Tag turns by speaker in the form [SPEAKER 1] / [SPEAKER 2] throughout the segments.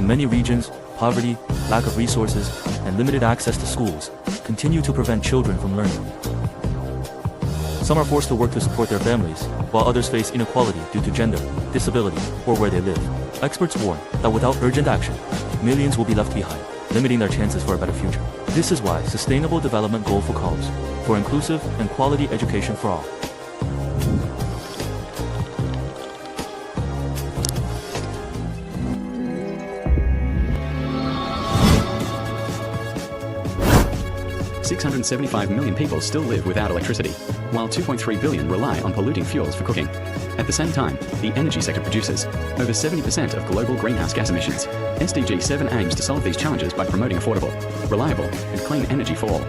[SPEAKER 1] In many regions, poverty, lack of resources, and limited access to schools continue to prevent children from learning. Some are forced to work to support their families, while others face inequality due to gender, disability, or where they live. Experts warn that without urgent action, millions will be left behind, limiting their chances for a better future. This is why Sustainable Development Goal 4 calls for inclusive and quality education for all.
[SPEAKER 2] $675 million people still live without electricity, while 2.3 billion rely on polluting fuels for cooking. At the same time, the energy sector produces over 70% of global greenhouse gas emissions. SDG 7 aims to solve these challenges by promoting affordable, reliable, and clean energy for all.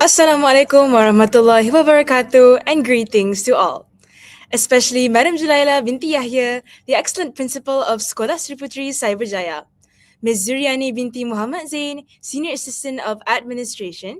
[SPEAKER 3] Assalamualaikum warahmatullahi wabarakatuh and greetings to all. Especially Madam Julaila binti Yahya, the excellent principal of Sekolah Sri Puteri Cyberjaya, Ms. Zuriani binti Muhammad Zain, Senior Assistant of Administration,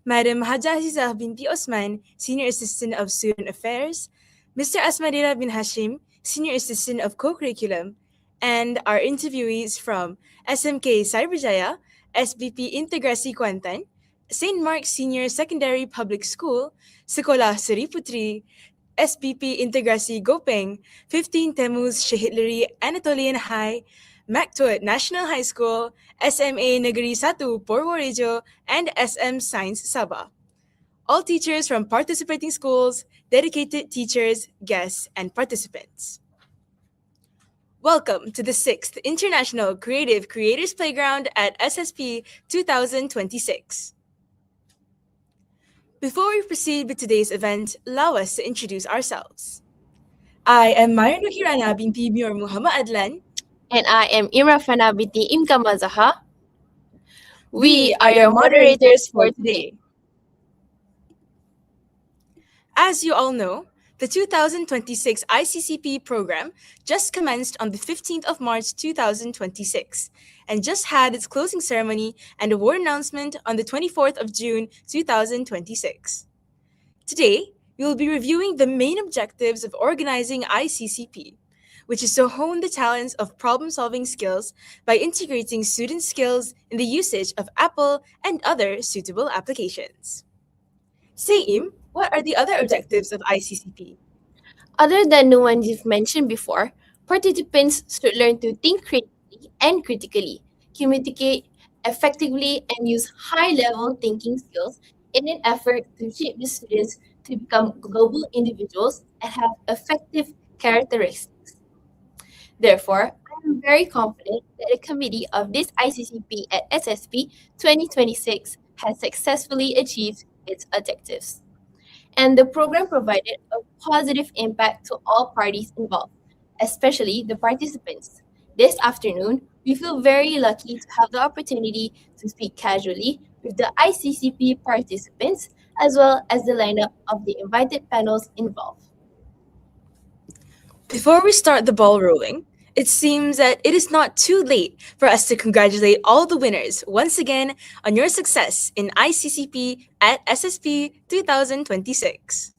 [SPEAKER 3] Madam Hajah Azizah binti Osman, Senior Assistant of Student Affairs, Mr. Asmadila bin Hashim, Senior Assistant of Co-Curriculum, and our interviewees from SMK Cyberjaya, SBP Integrasi Kuantan, St. Mark's Senior Secondary Public School, Sekolah Sri Puteri, SBP Integrasi Gopeng, 15 Temuz Shahidleri Anatolian High, Mactuat National High School, SMA Negeri 1 Purworejo, and SM Science Sabah. All teachers from participating schools, dedicated teachers, guests, and participants. Welcome to the 6th International Creative Creators Playground at SSP 2026. Before we proceed with today's event, allow us to introduce ourselves. I am Maya Nuhirana binti Mior Muhammad Adlan.
[SPEAKER 4] And I am Imrafana binti Imka Mazaha. We are your moderators for today.
[SPEAKER 3] As you all know, the 2026 ICCP program just commenced on the 15th of March 2026 and just had its closing ceremony and award announcement on the 24th of June 2026. Today, we will be reviewing the main objectives of organizing ICCP, which is to hone the talents of problem-solving skills by integrating student skills in the usage of Apple and other suitable applications. Saim, what are the other objectives of ICCP?
[SPEAKER 4] Other than the ones you've mentioned before, Participants should learn to think critically and critically, communicate effectively, and use high-level thinking skills in an effort to shape the students to become global individuals and have effective characteristics. Therefore, I am very confident that the committee of this ICCP at SSP 2026 has successfully achieved its objectives, and the program provided a positive impact to all parties involved, especially the participants. This afternoon, we feel very lucky to have the opportunity to speak casually with the ICCP participants as well as the lineup of the invited panels involved.
[SPEAKER 3] Before we start the ball rolling, it seems that it is not too late for us to congratulate all the winners once again on your success in ICCP at SSP 2026.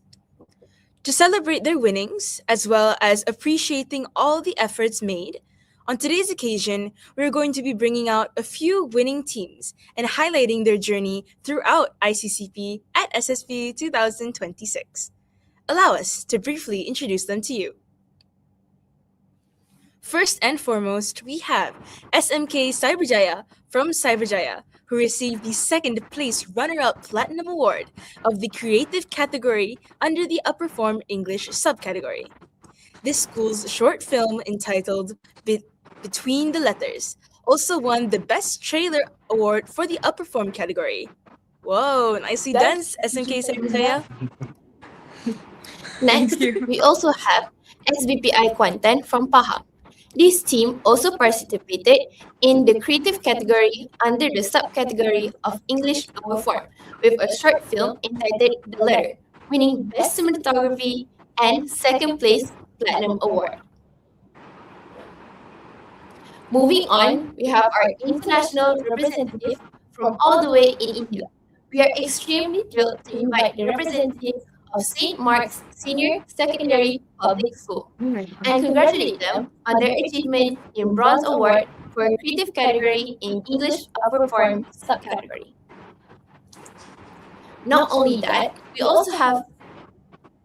[SPEAKER 3] To celebrate their winnings, as well as appreciating all the efforts made, on today's occasion, we're going to be bringing out a few winning teams and highlighting their journey throughout ICCP at SSP 2026. Allow us to briefly introduce them to you. First and foremost, we have SMK Cyberjaya from Cyberjaya, who received the second place runner-up Platinum Award of the creative category under the Upper Form English subcategory. This school's short film entitled Between the Letters also won the Best Trailer Award for the Upper Form category. Whoa, nicely done, SMK Cyberjaya.
[SPEAKER 4] Next, we also have SBPI Kuantan from Paha. This team also participated in the creative category under the subcategory of English Lower Form with a short film entitled The Letter, winning Best Cinematography and second place Platinum Award. Moving on, we have our international representative from all the way in India. We are extremely thrilled to invite the representatives of St. Mark's Senior Secondary Public School and congratulate them on their achievement in Bronze Award for Creative category in English Upper Form subcategory. Not only that, we also have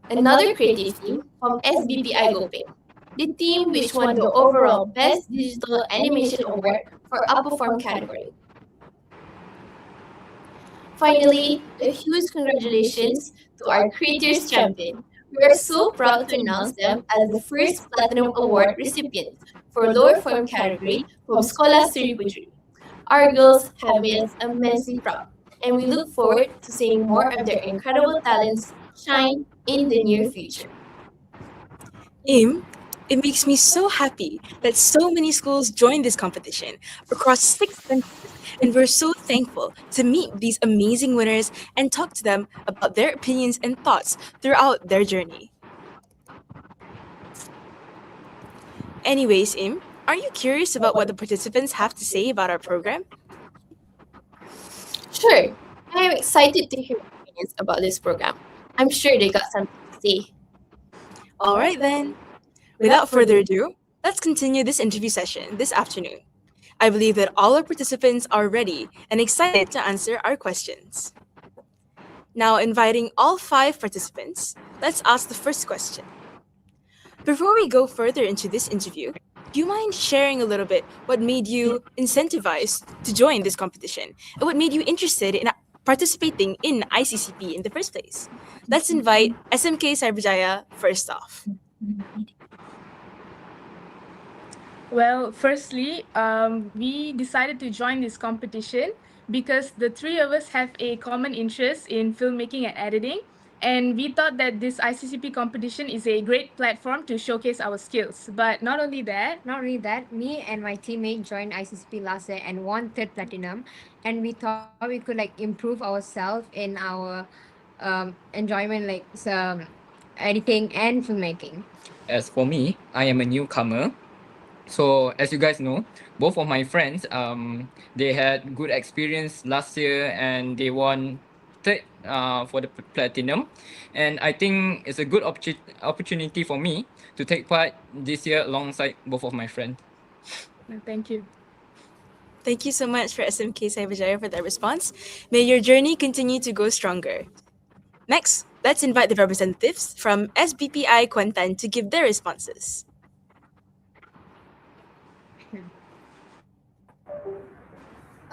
[SPEAKER 4] another creative team from SBPI Gopeng, the team which won the overall Best Digital Animation Award for Upper Form category. Finally, a huge congratulations to our Creators Champion. We are so proud to announce them as the first Platinum Award recipient for Lower Form category from Sekolah Sri Putri. Our girls have made us immensely proud, and we look forward to seeing more of their incredible talents shine in the near future.
[SPEAKER 3] It makes me so happy that so many schools joined this competition across 6 countries, and we're so thankful to meet these amazing winners and talk to them about their opinions and thoughts throughout their journey. Anyways, are you curious about what the participants have to say about our program?
[SPEAKER 4] Sure, I am excited to hear opinions about this program. I'm sure they got something to say.
[SPEAKER 3] All right then. Without further ado, let's continue this interview session this afternoon. I believe that all our participants are ready and excited to answer our questions. Now, inviting all 5 participants, let's ask the first question. Before we go further into this interview, do you mind sharing a little bit what made you incentivized to join this competition and what made you interested in participating in ICCP in the first place? Let's invite SMK Cyberjaya first off.
[SPEAKER 5] Well, firstly, we decided to join this competition because the 3 of us have a common interest in filmmaking and editing, and we thought that this ICCP competition is a great platform to showcase our skills. But not only that,
[SPEAKER 6] me and my teammate joined ICCP last year and won 3rd platinum, and we thought we could improve ourselves in our enjoyment editing and filmmaking.
[SPEAKER 7] As for me, I am a newcomer. So as you guys know, both of my friends, they had good experience last year and they won 3rd for the platinum. And I think it's a good opportunity for me to take part this year alongside both of my friends.
[SPEAKER 5] thank you.
[SPEAKER 3] Thank you so much for SMK Cyberjaya for that response. May your journey continue to go stronger. Next, let's invite the representatives from SBPI Kuantan to give their responses.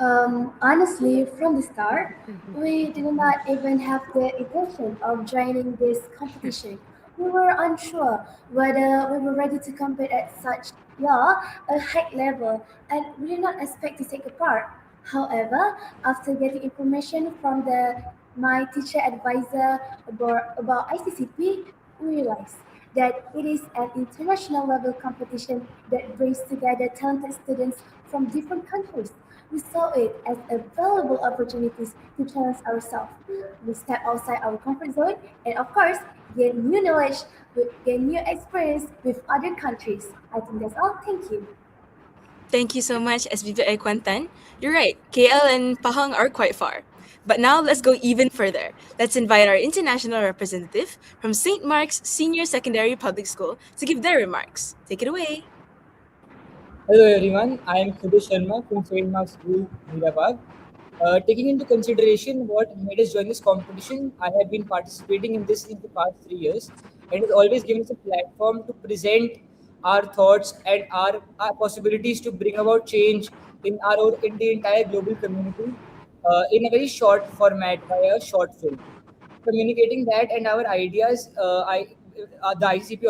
[SPEAKER 8] Honestly, from the start, we did not even have the intention of joining this competition. We were unsure whether we were ready to compete at such, a high level, and we did not expect to take a part. However, after getting information from my teacher advisor about ICCP, we realized that it is an international level competition that brings together talented students from different countries. We saw it as a valuable opportunity to challenge ourselves. We step outside our comfort zone and, of course, gain new knowledge, gain new experience with other countries. I think that's all. Thank you.
[SPEAKER 3] Thank you so much, SBPI Kwantan. You're right, KL and Pahang are quite far. But now let's go even further. Let's invite our international representative from St. Mark's Senior Secondary Public School to give their remarks. Take it away.
[SPEAKER 9] Hello everyone, I am Sudesh Sharma from St. Mark's School, Hyderabad. Taking into consideration what made us join this competition, I have been participating in this in the past 3 years, and it always given us a platform to present our thoughts and our possibilities to bring about change in the entire global community in a very short format by a short film. Communicating that and our ideas, the ICCP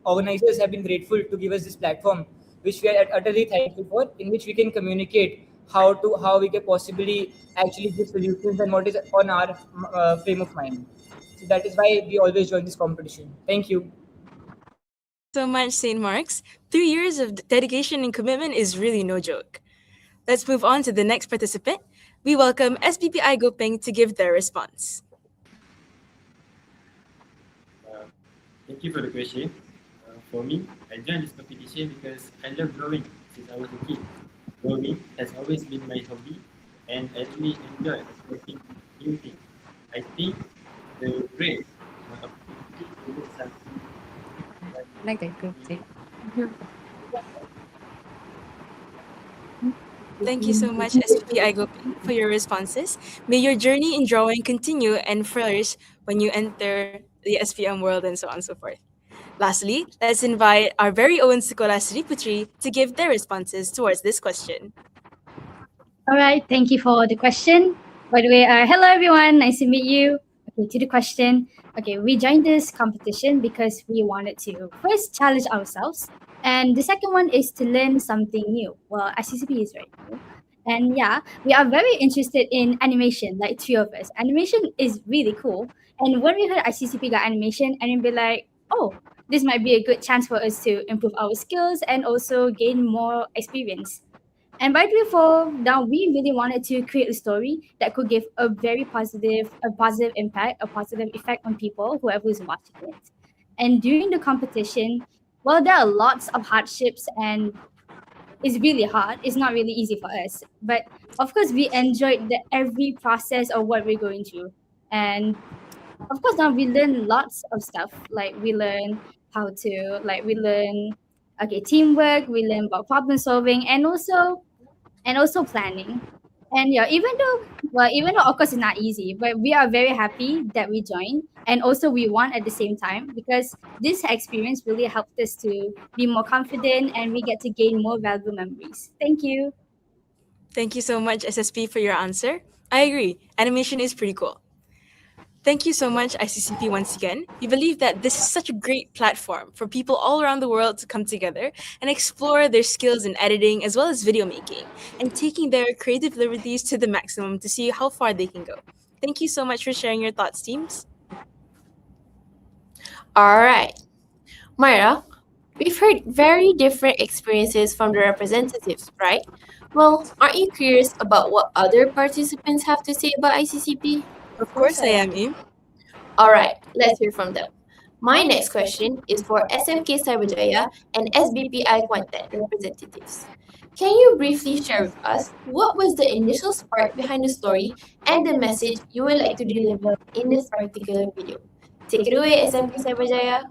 [SPEAKER 9] organizers have been grateful to give us this platform, which we are utterly thankful for, in which we can communicate how we can possibly actually give solutions and what is on our frame of mind. So that is why we always join this competition. Thank you.
[SPEAKER 3] So much, St. Mark's. 3 years of dedication and commitment is really no joke. Let's move on to the next participant. We welcome SBPI Gopeng to give their response.
[SPEAKER 10] Thank you for the question. For me, I joined this competition because I love drawing since I was a kid. Drawing has always been my hobby, and I really enjoy exploring new things. I think the grade opportunity to do something
[SPEAKER 6] Like that group thing.
[SPEAKER 3] Thank you so much, SBPI Gopeng, for your responses. May your journey in drawing continue and flourish when you enter the SPM world and so on and so forth. Lastly, let's invite our very own Sekolah Sri Putri to give their responses towards this question.
[SPEAKER 11] All right, thank you for the question. By the way, hello everyone, nice to meet you. Okay, to the question. Okay, we joined this competition because we wanted to first challenge ourselves, and the second one is to learn something new. Well, ICCP is very new. And yeah, we are very interested in animation, like three of us. Animation is really cool. And when we heard ICCP got animation, and we'd be like, oh, this might be a good chance for us to improve our skills and also gain more experience. And by before now, we really wanted to create a story that could give a positive impact, a positive effect on people, whoever is watching it. And during the competition, well, there are lots of hardships and it's really hard. It's not really easy for us. But of course, we enjoyed every process of what we're going through. And of course, now we learn lots of stuff. Like we learn we learn, okay, teamwork, we learn about problem solving and also planning. And yeah, even though of course it's not easy, but we are very happy that we joined and also we won at the same time because this experience really helped us to be more confident and we get to gain more valuable memories. Thank you.
[SPEAKER 3] Thank you so much, SSP, for your answer. I agree, animation is pretty cool. Thank you so much, ICCP, once again. We believe that this is such a great platform for people all around the world to come together and explore their skills in editing as well as video making and taking their creative liberties to the maximum to see how far they can go. Thank you so much for sharing your thoughts, teams.
[SPEAKER 4] All right. Myra, we've heard very different experiences from the representatives, right? Well, aren't you curious about what other participants have to say about ICCP?
[SPEAKER 3] Of course I am, Im.
[SPEAKER 4] All right, let's hear from them. My next question is for SMK Cyberjaya and SBPI Quantet representatives. Can you briefly share with us what was the initial spark behind the story and the message you would like to deliver in this particular video? Take it away, SMK Cyberjaya.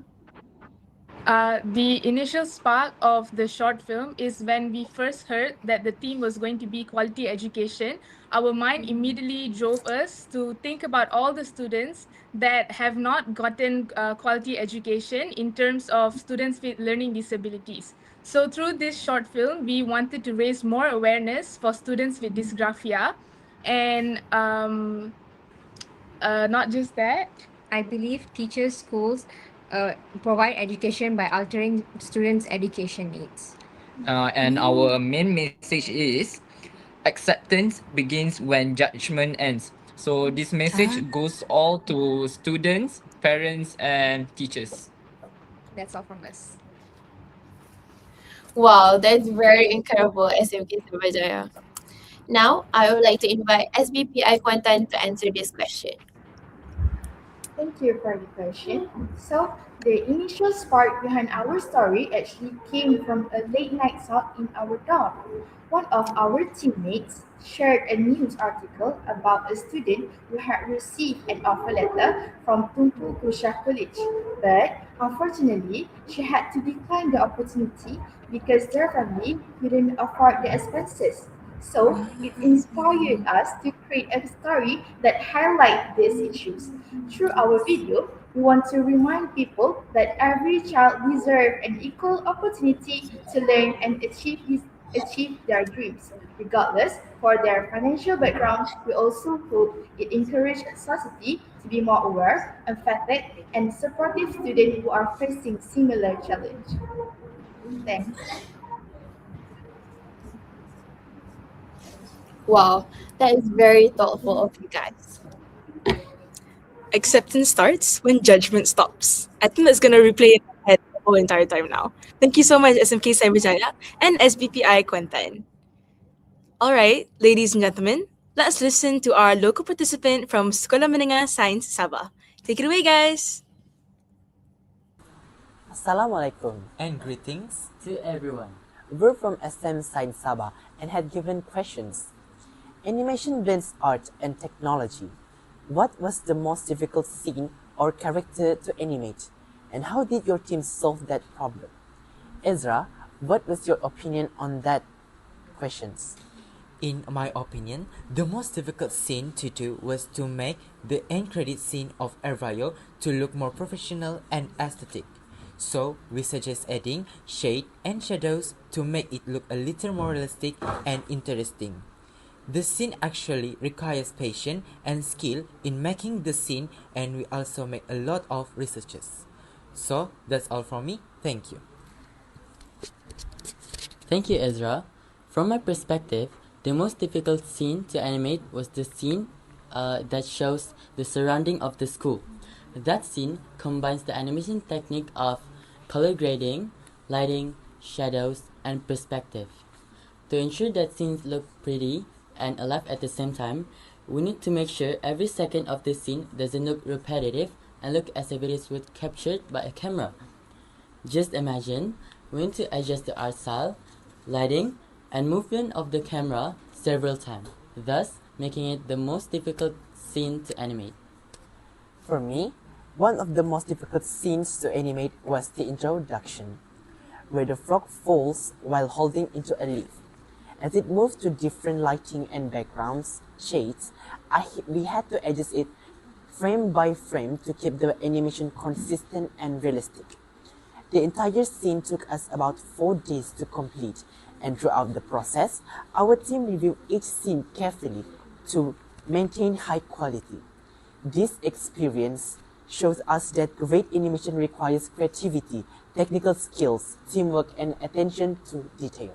[SPEAKER 5] The initial spark of the short film is when we first heard that the theme was going to be quality education. Our mind immediately drove us to think about all the students that have not gotten quality education in terms of students with learning disabilities. So through this short film, we wanted to raise more awareness for students with dysgraphia, and not just that.
[SPEAKER 6] I believe teachers, schools provide education by altering students' education needs.
[SPEAKER 7] And our main message is acceptance begins when judgment ends. So this message goes all to students, parents, and teachers.
[SPEAKER 6] That's all from us.
[SPEAKER 4] Wow, that's very incredible, SMK Surabaya. Now, I would like to invite SBPI Kuantan to answer this question.
[SPEAKER 12] Thank you for the question. So, the initial spark behind our story actually came from a late night thought in our dorm. One of our teammates shared a news article about a student who had received an offer letter from Tunku Kusha College, but unfortunately, she had to decline the opportunity because their family couldn't afford the expenses. So it inspired us to create a story that highlights these issues. Through our video, we want to remind people that every child deserves an equal opportunity to learn and achieve their dreams. Regardless for their financial background, we also hope it encourages society to be more aware, empathetic, and supportive students who are facing similar challenge. Thanks.
[SPEAKER 4] Wow, that is very thoughtful of you guys.
[SPEAKER 3] Acceptance starts when judgment stops. I think that's gonna replay in my head the whole entire time now. Thank you so much, SMK Cyberjaya and SBPI Quentin. All right, ladies and gentlemen, let's listen to our local participant from Sekolah Menengah Sains Sabah. Take it away, guys.
[SPEAKER 13] Assalamualaikum and greetings to everyone. We're from SM Science Sabah and had given questions. Animation blends art and technology. What was the most difficult scene or character to animate? And how did your team solve that problem? Ezra, what was your opinion on that questions?
[SPEAKER 14] In my opinion, the most difficult scene to do was to make the end credit scene of Ervayo to look more professional and aesthetic. So, we suggest adding shade and shadows to make it look a little more realistic and interesting. The scene actually requires patience and skill in making the scene, and we also make a lot of researches. So, that's all from me. Thank you.
[SPEAKER 15] Thank you, Ezra. From my perspective, the most difficult scene to animate was the scene that shows the surrounding of the school. That scene combines the animation technique of color grading, lighting, shadows, and perspective. To ensure that scenes look pretty and alive at the same time, we need to make sure every second of the scene doesn't look repetitive and look as if it is captured by a camera. Just imagine, we need to adjust the art style, lighting, and movement of the camera several times, thus making it the most difficult scene to animate.
[SPEAKER 13] For me, one of the most difficult scenes to animate was the introduction, where the frog falls while holding into a leaf. As it moves to different lighting and backgrounds, shades, we had to adjust it frame by frame to keep the animation consistent and realistic. The entire scene took us about 4 days to complete, and throughout the process, our team reviewed each scene carefully to maintain high quality. This experience shows us that great animation requires creativity, technical skills, teamwork, and attention to detail.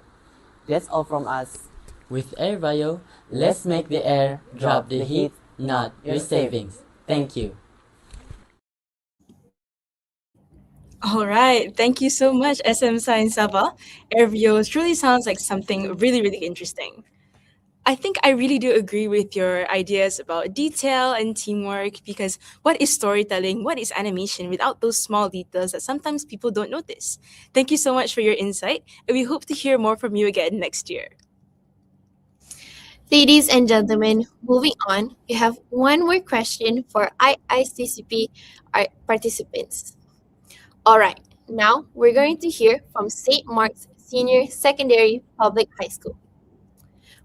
[SPEAKER 13] That's all from us.
[SPEAKER 15] With Airvayo, let's make the air drop the heat, not your savings. Thank you.
[SPEAKER 3] All right, thank you so much, SM Science Sabah. Airvio truly sounds like something really, really interesting. I think I really do agree with your ideas about detail and teamwork, because what is storytelling, what is animation without those small details that sometimes people don't notice? Thank you so much for your insight, and we hope to hear more from you again next year.
[SPEAKER 4] Ladies and gentlemen, moving on, we have one more question for ICCP participants. All right, Now we're going to hear from St. Mark's Senior Secondary Public High School.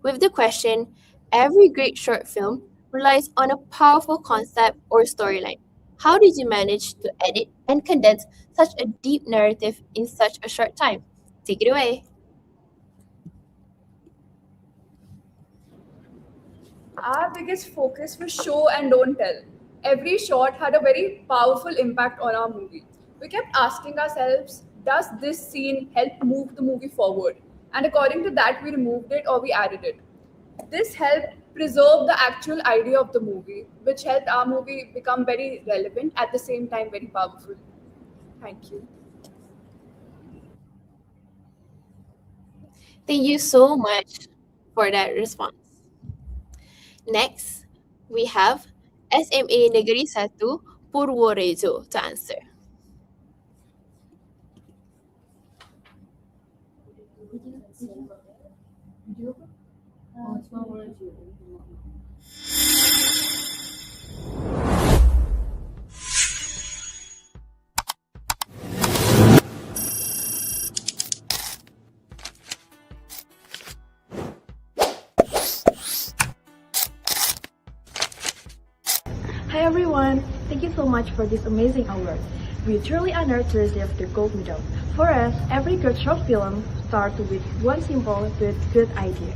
[SPEAKER 4] With the question, every great short film relies on a powerful concept or storyline. How did you manage to edit and condense such a deep narrative in such a short time? Take it away.
[SPEAKER 16] Our biggest focus was show and don't tell. Every shot had a very powerful impact on our movie. We kept asking ourselves, does this scene help move the movie forward? And according to that, we removed it or we added it. This helped preserve the actual idea of the movie, which helped our movie become very relevant, at the same time, very powerful. Thank you.
[SPEAKER 4] Thank you so much for that response. Next, we have SMA Negeri 1 Purworejo to answer.
[SPEAKER 17] Hi everyone! Thank you so much for this amazing award. We truly honored to receive the gold medal. For us, every good short film starts with one simple but good idea.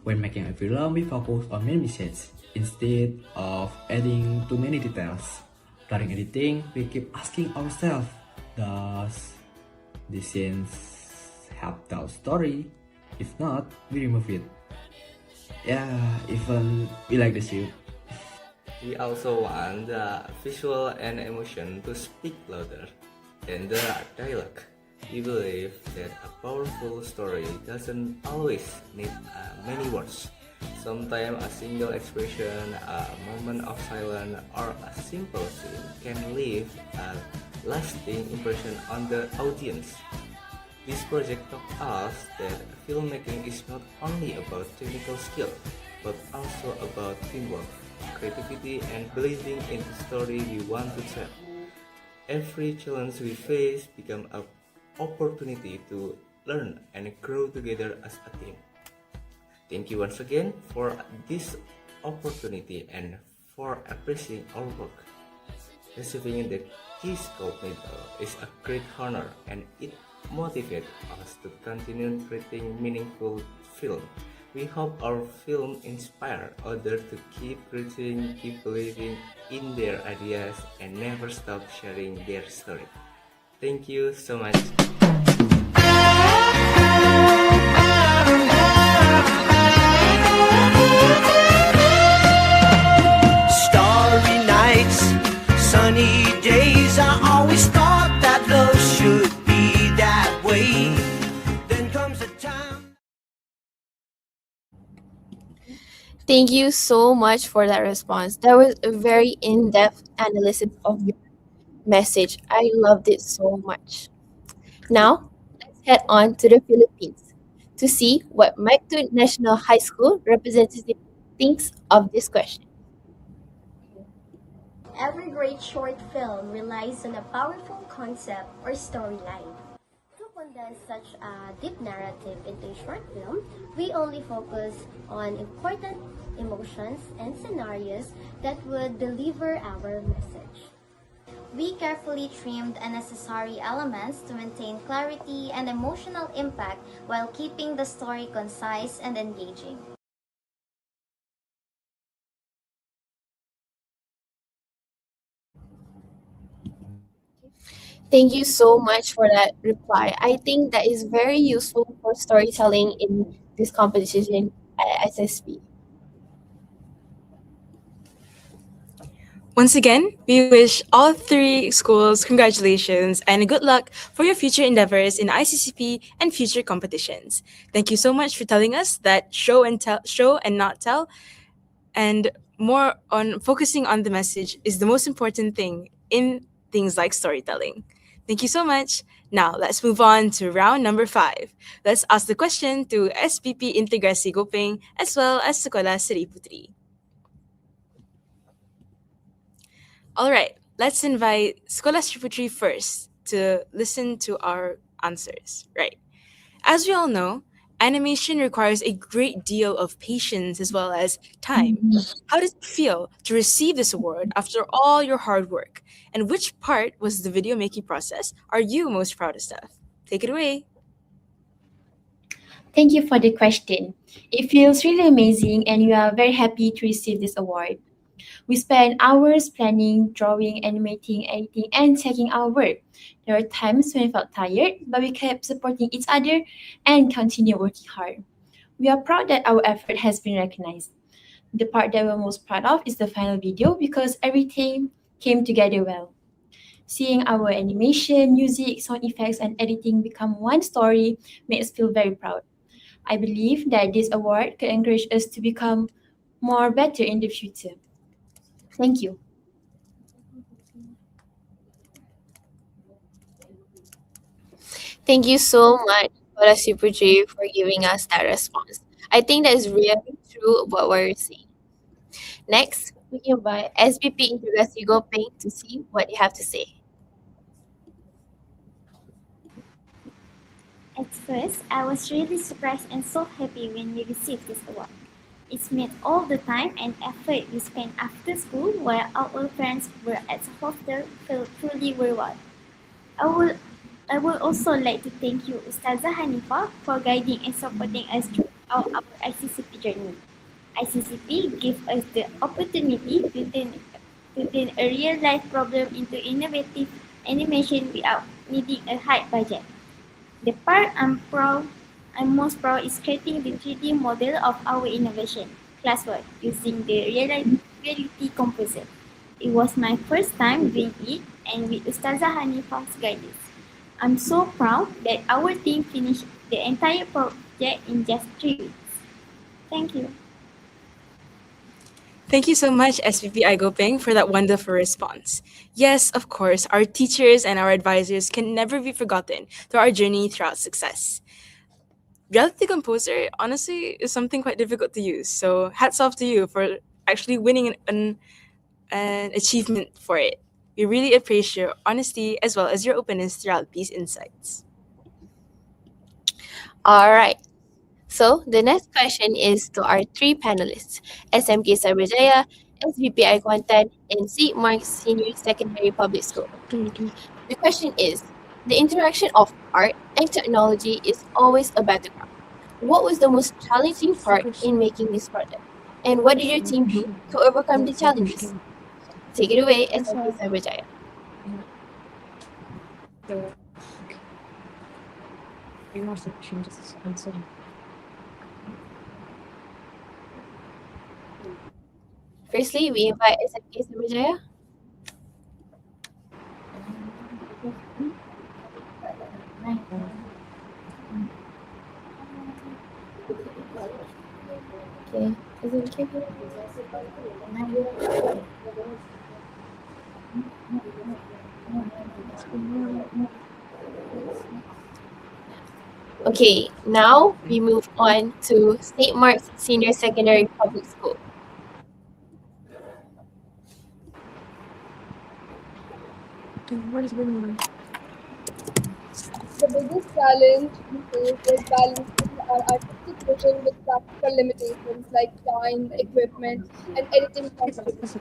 [SPEAKER 18] When making a film, we focus on main message instead of adding too many details. During editing, we keep asking ourselves, does this scenes help tell story? If not, we remove it. Yeah, even we like the shoot.
[SPEAKER 19] We also want the visual and emotion to speak louder than the dialogue. We believe that a powerful story doesn't always need many words. Sometimes a single expression, a moment of silence, or a simple scene can leave a lasting impression on the audience. This project taught us that filmmaking is not only about technical skill, but also about teamwork, creativity, and believing in the story we want to tell. Every challenge we face becomes an opportunity to learn and grow together as a team. Thank you once again for this opportunity and for appreciating our work. Receiving the Keys Gold Medal is a great honor, and it motivates us to continue creating meaningful film. We hope our film inspire others to keep creating, keep believing in their ideas, and never stop sharing their story. Thank you so much.
[SPEAKER 20] Starry nights, sunny days, I always thought that love should be that way. Then comes a time.
[SPEAKER 4] Thank you so much for that response. That was a very in-depth analysis of your message. I loved it so much. Now, let's head on to the Philippines to see what Micto National High School representative thinks of this question.
[SPEAKER 21] Every great short film relies on a powerful concept or storyline. To condense such a deep narrative into a short film, we only focus on important emotions and scenarios that would deliver our message. We carefully trimmed unnecessary elements to maintain clarity and emotional impact while keeping the story concise and engaging.
[SPEAKER 4] Thank you so much for that reply. I think that is very useful for storytelling in this competition at SSP.
[SPEAKER 3] Once again, we wish all three schools congratulations and good luck for your future endeavors in ICCP and future competitions. Thank you so much for telling us that show and not tell, and more on focusing on the message is the most important thing in things like storytelling. Thank you so much. Now, let's move on to round number 5. Let's ask the question to SPP Integrasi Gopeng as well as Sekolah Seri Putri. All right, let's invite Sekolah Sri Putri first. to listen to our answers, right? As we all know, animation requires a great deal of patience as well as time. How does it feel to receive this award after all your hard work? And which part was the video making process are you most proudest of? Take it away.
[SPEAKER 4] Thank you for the question. It feels really amazing, and we are very happy to receive this award. We spent hours planning, drawing, animating, editing, and checking our work. There were times when we felt tired, but we kept supporting each other and continued working hard. We are proud that our effort has been recognized. The part that we're most proud of is the final video because everything came together well. Seeing our animation, music, sound effects, and editing become one story makes us feel very proud. I believe that this award could encourage us to become more better in the future. Thank you. Thank you so much, Kora Super J, for giving us that response. I think that is really true about what you're saying. Next, we invite SBP Intergasigo Peng to see what you have to say.
[SPEAKER 1] At first, I was really surprised and so happy when we received this award. It's made all the time and effort we spent after school while our friends were at the hostel felt truly worthwhile. I would, I would also like to thank you, Ustazah Hanifa, for guiding and supporting us throughout our ICCP journey. ICCP gives us the opportunity to turn a real life problem into innovative animation without needing a high budget. The part I'm most proud is creating the 3D model of our innovation, classwork, using the reality composer. It was my first time doing it, and with Ustazah Hanifa's guidance. I'm so proud that our team finished the entire project in just 3 weeks. Thank you.
[SPEAKER 3] Thank you so much, SVP Igoping, for that wonderful response. Yes, of course, our teachers and our advisors can never be forgotten through our journey throughout success. Reality Composer, honestly, is something quite difficult to use. So hats off to you for actually winning an achievement for it. We really appreciate your honesty as well as your openness throughout these insights.
[SPEAKER 4] All right. So the next question is to our three panelists, SMK Cyberjaya, SBPI Kuantan, and St. Mark's Senior Secondary Public School. The question is, the interaction of art and technology is always a battleground. What was the most challenging part in making this project? And what did your team do to overcome the challenges? Take it away, SMK Cyberjaya. Firstly, we invite SMK Cyberjaya. Okay, is it okay? Okay, now we move on to St. Mark's Senior Secondary Public School.
[SPEAKER 5] What is going on?
[SPEAKER 16] The biggest challenge we faced was balancing our artistic vision with practical limitations like time, equipment, and editing constraints.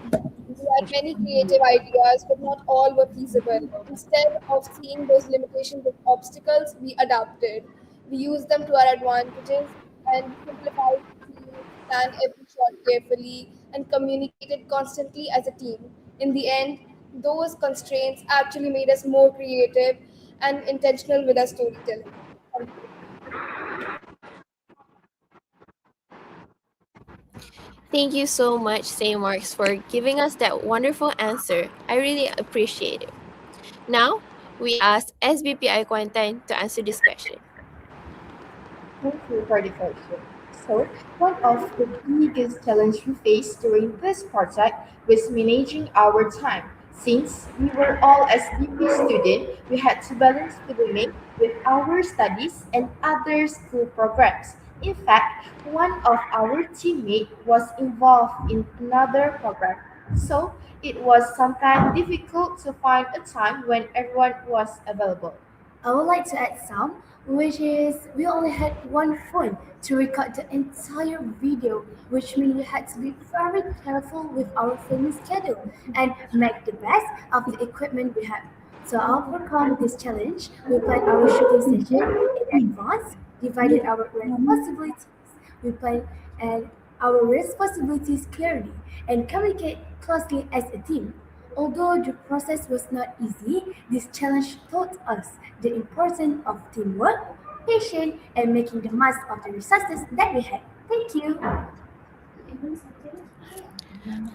[SPEAKER 16] We had many creative ideas, but not all were feasible. Instead of seeing those limitations as obstacles, we adapted. We used them to our advantages and we simplified scenes, planned every shot carefully, and communicated constantly as a team. In the end, those constraints actually made us more creative and intentional with our storytelling. Thank you.
[SPEAKER 4] Thank you so much, St. Mark's, for giving us that wonderful answer. I really appreciate it. Now, we ask SBPI Kuantan to answer this question.
[SPEAKER 12] Thank you for the question. So, one of the biggest challenges we faced during this project was managing our time. Since we were all SDP students, we had to balance filming with our studies and other school programs. In fact, one of our teammates was involved in another program So it was sometimes difficult to find a time when everyone was available.
[SPEAKER 8] I would like to add some, which is we only had one phone to record the entire video, which means we had to be very careful with our filming schedule and make the best of the equipment we had. So to overcome this challenge, we planned our shooting session in advance, divided our responsibilities, we planned and our responsibilities clearly, and communicate closely as a team. Although the process was not easy, this challenge taught us the importance of teamwork, patience, and making the most of the resources that we had. Thank you.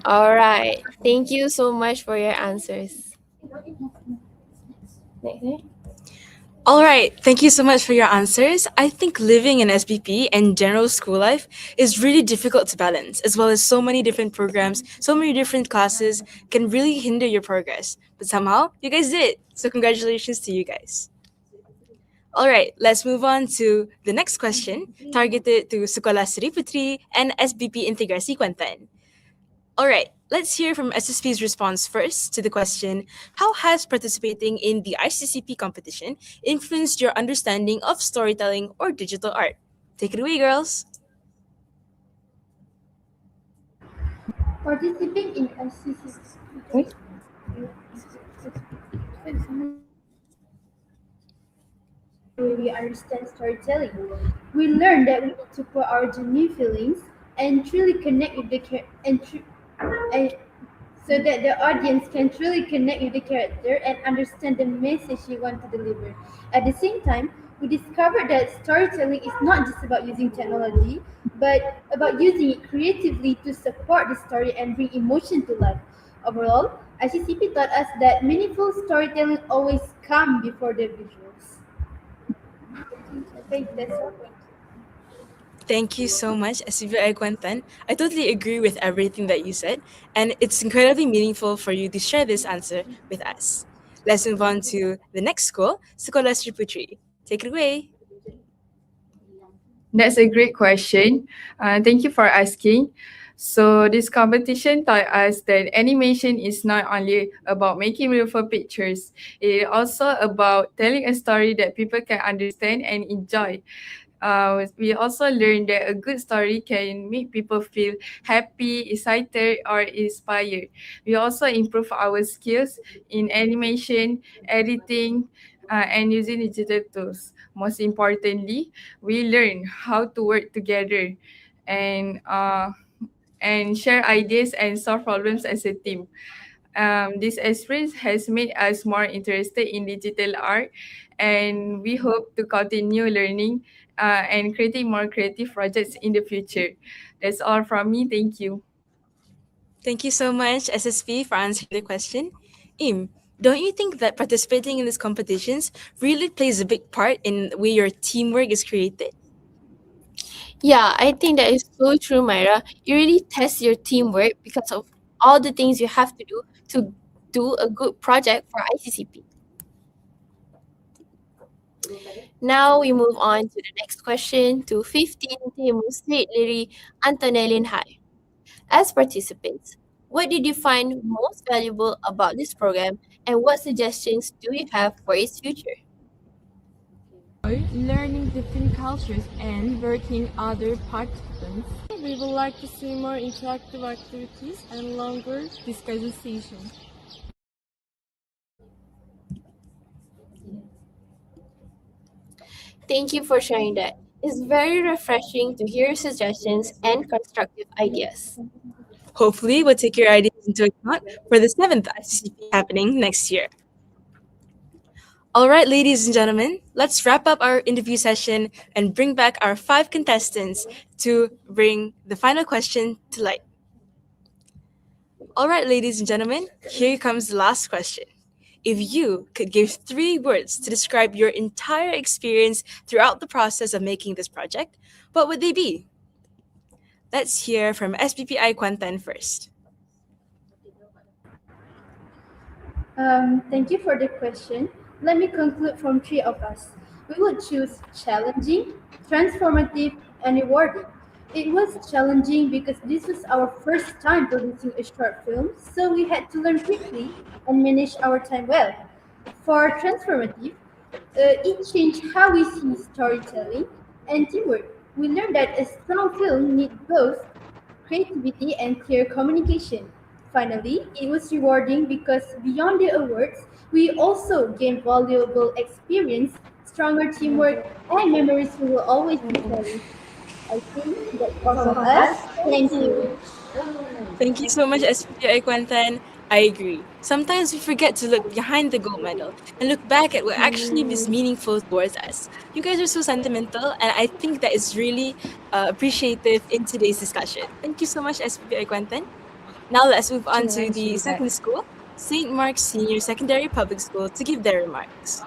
[SPEAKER 4] All right. Thank you so much for your answers. Next, eh?
[SPEAKER 3] All right, thank you so much for your answers. I think living in SBP and general school life is really difficult to balance, as well as so many different programs, so many different classes can really hinder your progress. But somehow, you guys did it. So congratulations to you guys. All right, let's move on to the next question, targeted to Sekolah Sri Putri and SBP Integrasi Kuantan. All right, let's hear from SSP's response first to the question, how has participating in the ICCP competition influenced your understanding of storytelling or digital art? Take it away, girls.
[SPEAKER 2] Participating in ICCP we understand storytelling. We learn that we need to put our genuine feelings and truly connect with the and so that the audience can truly connect with the character and understand the message you want to deliver. At the same time, we discovered that storytelling is not just about using technology, but about using it creatively to support the story and bring emotion to life. Overall, ICCP taught us that meaningful storytelling always comes before the visuals. I think that's all.
[SPEAKER 3] Thank you so much, SBI Kuantan. I totally agree with everything that you said, and it's incredibly meaningful for you to share this answer with us. Let's move on to the next school, Sekolah Sri Putri. Take it away.
[SPEAKER 16] That's a great question. Thank you for asking. So this competition taught us that animation is not only about making beautiful pictures, it is also about telling a story that people can understand and enjoy. We also learned that a good story can make people feel happy, excited, or inspired. We also improve our skills in animation, editing, and using digital tools. Most importantly, we learn how to work together and uh, and share ideas and solve problems as a team. This experience has made us more interested in digital art, and we hope to continue learning and creating more creative projects in the future. That's all from me. Thank you.
[SPEAKER 3] Thank you so much, SSP, for answering the question. Im, don't you think that participating in these competitions really plays a big part in the way your teamwork is created?
[SPEAKER 4] Yeah, I think that is so true, Myra. You really test your teamwork because of all the things you have to do a good project for ICCP. Now we move on to the next question to 15 Temu State Liri Antonelin High. As participants, what did you find most valuable about this program and what suggestions do you have for its future?
[SPEAKER 22] Learning different cultures and working other participants. We would like to see more interactive activities and longer discussion sessions.
[SPEAKER 4] Thank you for sharing that. It's very refreshing to hear suggestions and constructive ideas.
[SPEAKER 3] Hopefully, we'll take your ideas into account for the 7th ICCP happening next year. All right, ladies and gentlemen, let's wrap up our interview session and bring back our 5 contestants to bring the final question to light. All right, ladies and gentlemen, here comes the last question. If you could give 3 words to describe your entire experience throughout the process of making this project, what would they be? Let's hear from SBPI Kuantan first.
[SPEAKER 2] Thank you for the question. Let me conclude from three of us. We would choose challenging, transformative, and rewarding. It was challenging because this was our first time producing a short film, so we had to learn quickly and manage our time well. For transformative, it changed how we see storytelling and teamwork. We learned that a strong film needs both creativity and clear communication. Finally, it was rewarding because beyond the awards, we also gained valuable experience, stronger teamwork, and memories we will always be sharing. I think that's all from us. Thank you.
[SPEAKER 3] Thank you so much, SPI Quentin. I agree. Sometimes we forget to look behind the gold medal and look back at what actually is meaningful towards us. You guys are so sentimental, and I think that is really appreciative in today's discussion. Thank you so much, SPI Quentin. Now let's move on to
[SPEAKER 6] Thanks,
[SPEAKER 3] the
[SPEAKER 6] Juliet.
[SPEAKER 3] second school, St. Mark's Senior Secondary Public School, to give their remarks.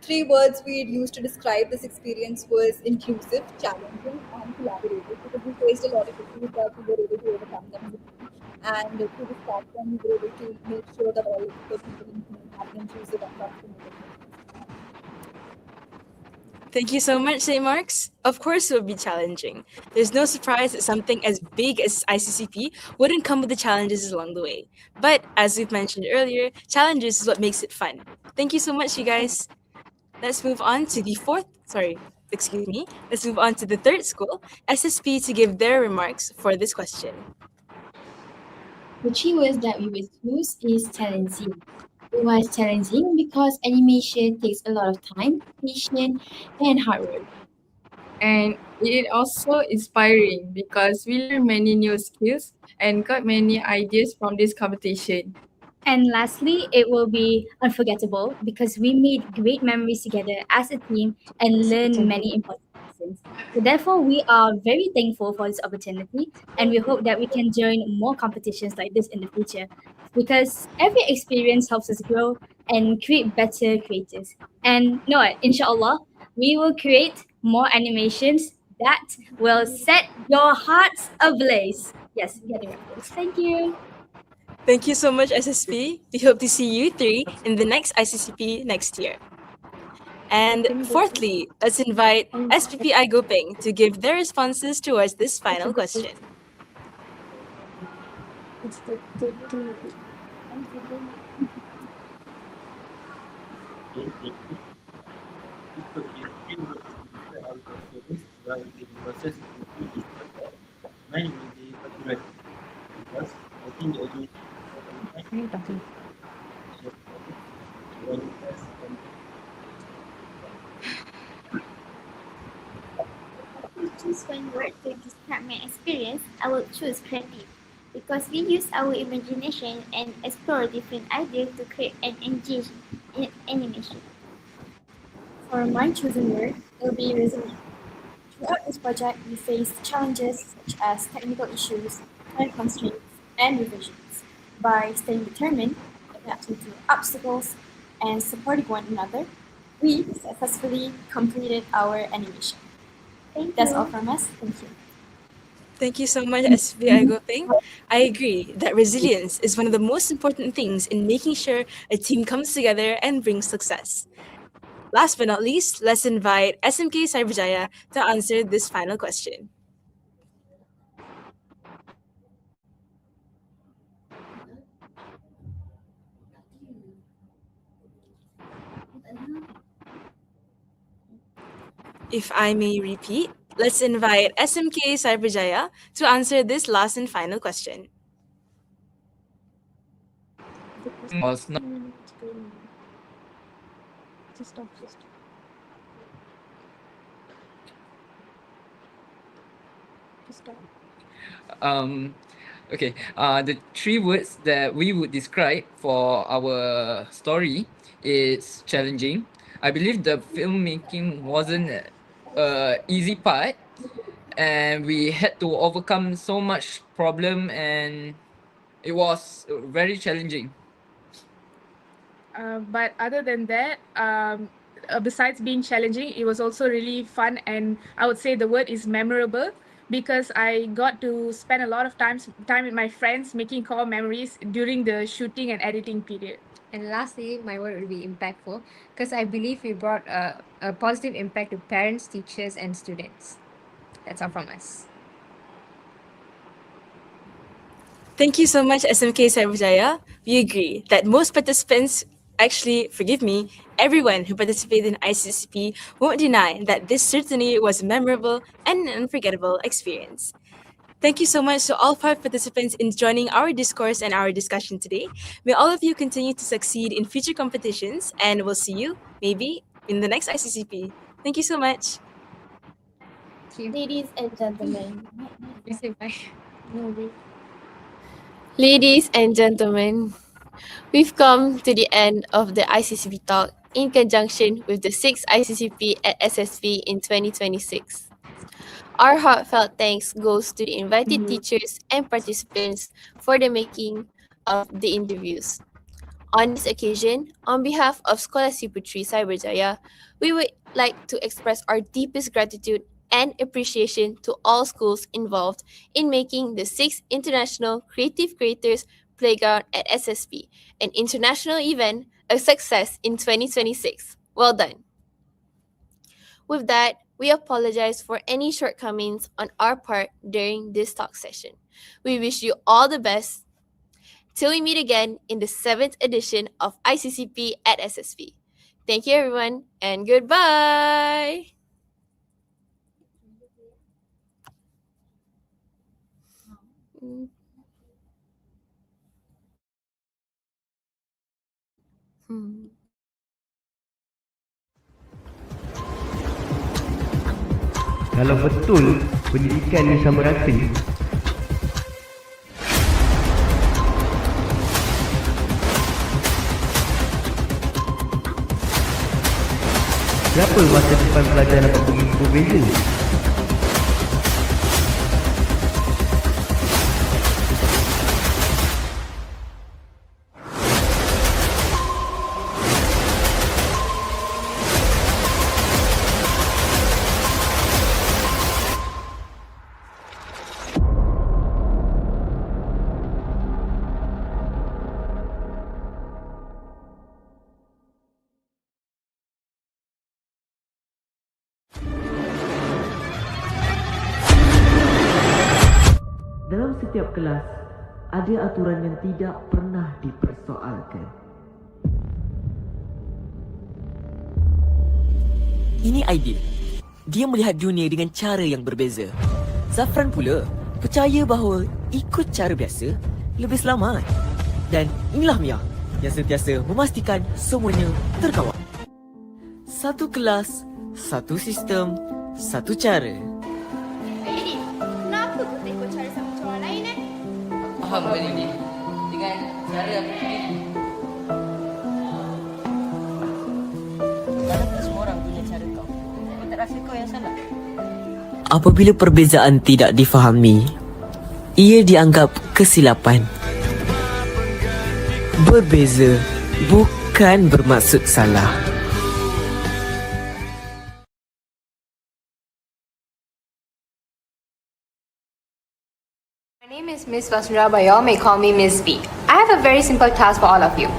[SPEAKER 9] Three words we'd use to describe this experience was inclusive, challenging, and collaborative because we faced a lot of issues that we were able to overcome them as a team. And through this platform, we were able to make sure that all the people in the team have an inclusive and transformative experience.
[SPEAKER 3] Thank you so much, St. Mark's. Of course, it would be challenging. There's no surprise that something as big as ICCP wouldn't come with the challenges along the way. But as we've mentioned earlier, challenges is what makes it fun. Thank you so much, you guys. Let's move on to the excuse me. Let's move on to the third school, SSP, to give their remarks for this question.
[SPEAKER 10] The three words that we will choose is challenging. It was challenging because animation takes a lot of time, patience, and hard work.
[SPEAKER 22] And it is also inspiring because we learn many new skills and got many ideas from this competition.
[SPEAKER 11] And lastly, it will be unforgettable because we made great memories together as a team and learned many important lessons. So therefore, we are very thankful for this opportunity and we hope that we can join more competitions like this in the future because every experience helps us grow and create better creators. And no, inshallah, we will create more animations that will set your hearts ablaze. Yes, getting reference. Thank you.
[SPEAKER 3] Thank you so much, SSP. We hope to see you three in the next ICCP next year. And fourthly, let's invite SPPI Goping to give their responses towards this final question.
[SPEAKER 1] To choose one word to describe my experience, I would choose creative because we use our imagination and explore different ideas to create an engaging animation.
[SPEAKER 23] For my chosen word, it will be resilient. Throughout this project, we faced challenges such as technical issues, time constraints, and revisions. By staying determined, adapting to obstacles, and supporting one another, we successfully completed our animation. That's all from us. Thank you.
[SPEAKER 3] Thank you so much, SPI Goping. I agree that resilience is one of the most important things in making sure a team comes together and brings success. Last but not least, let's invite SMK Cyberjaya to answer this final question. If I may repeat, let's invite SMK Cyberjaya to answer this last and final question.
[SPEAKER 7] Was not um okay, the three words that we would describe for our story is challenging. I believe the filmmaking wasn't a easy part, and we had to overcome so much problem, and it was very challenging.
[SPEAKER 5] But other than that, besides being challenging, it was also really fun, and I would say the word is memorable because I got to spend a lot of time with my friends making core memories during the shooting and editing period.
[SPEAKER 6] And lastly, my word will be impactful because I believe we brought a positive impact to parents, teachers, and students. That's all from us.
[SPEAKER 3] Thank you so much, SMK Cyberjaya. We agree that most participants, actually, forgive me, everyone who participated in ICCP won't deny that this certainly was a memorable and an unforgettable experience. Thank you so much to all 5 participants in joining our discourse and our discussion today. May all of you continue to succeed in future competitions, and we'll see you, maybe, in the next ICCP. Thank you so much.
[SPEAKER 21] Ladies and gentlemen.
[SPEAKER 6] You say bye.
[SPEAKER 4] Ladies and gentlemen, we've come to the end of the ICCP talk in conjunction with the 6th ICCP at SSP in 2026. Our heartfelt thanks goes to the invited teachers and participants for the making of the interviews. On this occasion, on behalf of Scholastic Putri Cyberjaya, we would like to express our deepest gratitude and appreciation to all schools involved in making the 6th International Creative Creators Playground at SSP, an international event, a success in 2026. Well done. With that, we apologize for any shortcomings on our part during this talk session. We wish you all the best. Till we meet again in the 7th edition of ICCP at SSP. Thank you, everyone, and goodbye.
[SPEAKER 13] Kalau betul pendidikan ni sama rata, kenapa masa depan pelajar dapat begitu berbeza? Dalam setiap kelas, ada aturan yang tidak pernah dipersoalkan.
[SPEAKER 14] Ini Aidil. Dia melihat dunia dengan cara yang berbeza. Zafran pula percaya bahawa ikut cara biasa lebih selamat. Dan inilah Mia yang sentiasa memastikan semuanya terkawal. Satu kelas, satu sistem, satu cara.
[SPEAKER 2] Aidil, kenapa kau tak ikut cara sama macam orang lain
[SPEAKER 15] Faham kan ini? Dengan cara aku pilih. Kadang semua orang punya cara kau. Kau tak rasa kau yang salah?
[SPEAKER 14] Apabila perbezaan tidak difahami, ia dianggap kesilapan. Berbeza bukan bermaksud salah.
[SPEAKER 6] My name is Miss Vasundhara, but you all may call me Miss B. I have a very simple task for all of you.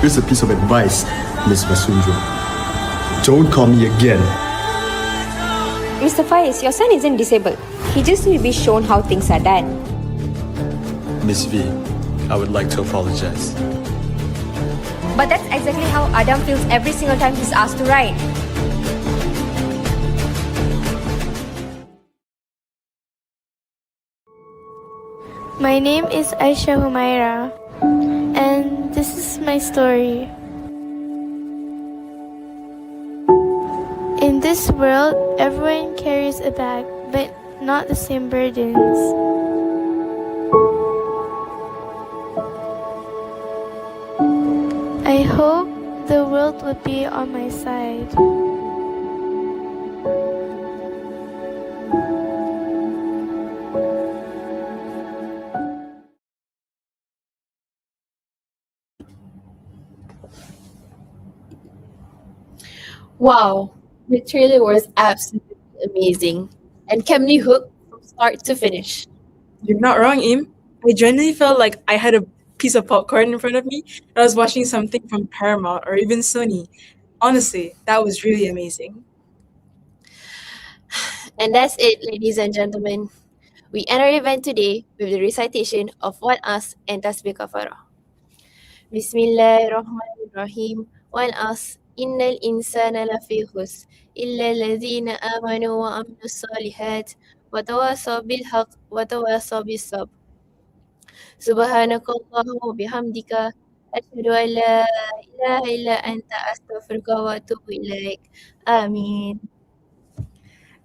[SPEAKER 24] Here's a piece of advice, Miss Vasundhara. Don't call me again.
[SPEAKER 6] Mr. Faiz, your son isn't disabled. He just needs to be shown how things are done.
[SPEAKER 24] Miss V, I would like to apologize.
[SPEAKER 6] But that's exactly how Adam feels every single time he's asked to write.
[SPEAKER 25] My name is Aisha Humaira, and this is my story. In this world, everyone carries a bag, but not the same burdens. I hope the world will be on my side.
[SPEAKER 4] Wow, the trailer was absolutely amazing and kept me hooked from start to finish.
[SPEAKER 3] You're not wrong, Im. I genuinely felt like I had a piece of popcorn in front of me and I was watching something from Paramount or even Sony. Honestly, that was really amazing.
[SPEAKER 4] And that's it, ladies and gentlemen. We end our event today with the recitation of Wal As and Tasbih Kafarah. Bismillahirrahmanirrahim. Wal As, innal insana lafi khus, illa alladhina amanu wa amilus salihat, wa tawasaw bil haqq wa tawasaw bis sabr. Subhanakallahumma wa bihamdika, asyhadu an la ilaha illa anta astaghfiruka wa atubu ilaik. Amin.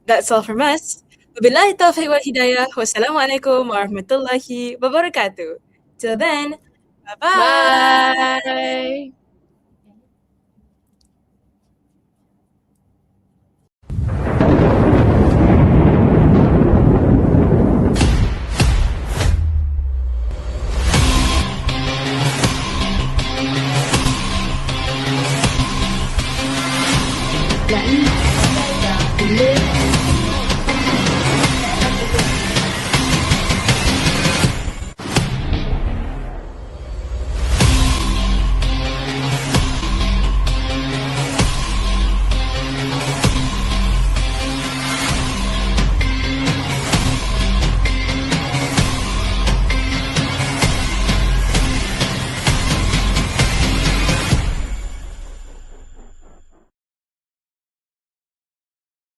[SPEAKER 3] That's all from us. Wabillahi taufiq wal hidayah. Wassalamualaikum warahmatullahi wabarakatuh. Till then, bye-bye.
[SPEAKER 4] Bye.